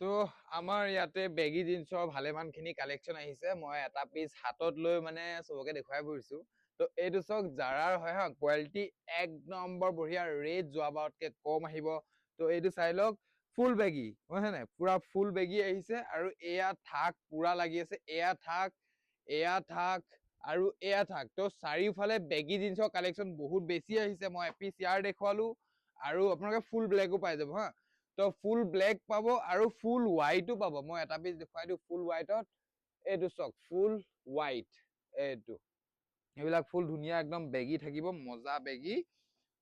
তো আমাৰ ইয়াতে বেগী জিন্সৰ ভালেমানখিনি কালেকশ্যন আহিছে। মই এটা পিচ হাতত লৈ মানে চবকে দেখুৱাই ফুৰিছো। তো এইটো চাওক জাৰাৰ হয় হা, কোৱালিটি এক নম্বৰ বঢ়িয়া, ৰেট যোৱাবাৰতকে কম আহিব। তো এইটো চাই লওক, ফুল বেগী বুজিছে নাই, পুৰা ফুল বেগী আহিছে আৰু এয়া থাক পুৰা লাগি আছে, এয়া থাক আৰু এয়া থাক। তো চাৰিওফালে বেগী জিন্সৰ কালেকশ্যন বহুত বেছি আহিছে। মই এপিচ ইয়াৰ দেখুৱালো আৰু আপোনালোকে ফুল ব্লেকো পাই যাব হা। তো ফুল ব্লেক পাব আৰু ফুল হোৱাইটো পাব। মই এটা পিচ দেখুৱাই দিওঁ ফুল হোৱাইটত, এইটো চাওক ফুল হোৱাইট, এইটো এইবিলাক ফুল ধুনীয়া একদম বেগী থাকিব, মজা বেগী।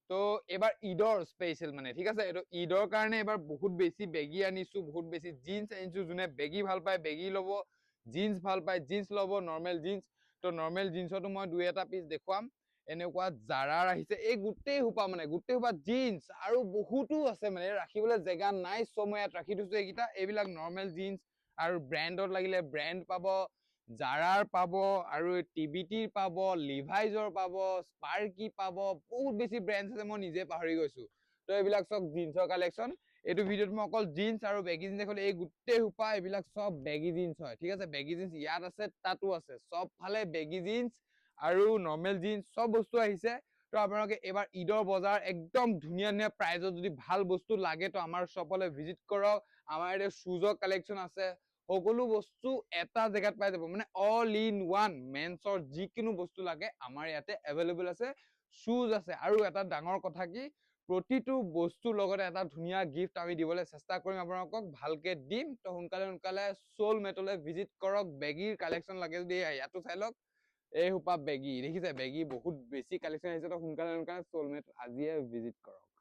তো এবাৰ ঈদৰ স্পেচিয়েল মানে ঠিক আছে, এইটো ঈদৰ কাৰণে এবাৰ বহুত বেছি বেগী আনিছো, বহুত বেছি জিন্স আনিছো। যোনে বেগী ভাল পায় বেগী ল'ব, জিন্স ভাল পায় জিন্স ল'ব, নৰ্মেল জিন্স। তো নৰ্মেল জিন্সতো মই দুই এটা পিচ দেখুৱাম। এনেকুৱা জাৰাৰ আহিছে, এই গোটেই সোপা মানে গোটেই সোপা জিন্স আৰু বহুতো আছে মানে ৰাখিবলৈ জেগা নাই, চব মই ইয়াত ৰাখি থৈছো। এইকেইটা এইবিলাক নৰ্মেল জিন্স আৰু ব্ৰেণ্ডত লাগিলে ব্ৰেণ্ড পাব, জাৰাৰ পাব আৰু টিবিটিৰ পাব, লিভাইজৰ পাব, স্পাৰ্কি পাব, বহুত বেছি ব্ৰেণ্ড আছে, মই নিজে পাহৰি গৈছো। তো এইবিলাক চব জিন্সৰ কালেকশ্যন। এইটো ভিডিঅ'ত মই অকল জিন্স আৰু বেগী জিন্স দেখুৱালো, এই গোটেই সোপা এইবিলাক চব বেগী জিন্স হয় ঠিক আছে। বেগী জিন্স ইয়াত আছে তাতো আছে, চব ফালে বেগী জিন্স আৰু নৰ্মেল জিন্স চব বস্তু আহিছে। তো আপোনালোকে এইবাৰ ঈদৰ বজাৰ একদম ধুনীয়া ধুনীয়া প্ৰাইজত যদি ভাল বস্তু লাগে তো আমাৰ শ্বপলৈ ভিজিট কৰক। আমাৰ ইয়াতে শ্বুজৰ কালেকশ্যন আছে, সকলো বস্তু এটা জেগাত পাই যাব, মানে অল ইন ওৱান মেন্সৰ যিকোনো বস্তু লাগে আমাৰ ইয়াতে এভেইলেবল আছে। শ্বুজ আছে আৰু এটা ডাঙৰ কথা কি, প্ৰতিটো বস্তুৰ লগতে এটা ধুনীয়া গিফ্ট আমি দিবলৈ চেষ্টা কৰিম, আপোনালোকক ভালকে দিম। তো সোনকালে সোনকালে সোল মেটলৈ ভিজিট কৰক। বেগীৰ কালেকশ্যন লাগে যদি ইয়াতো চাই লওক, এই সোপা বেগী দেখিছে, বেগী বহুত বেছি কালেকশ্যন আহিছে। তো সোনকালে সোনকালে সোলমেট আজিয়ে ভিজিট কৰক।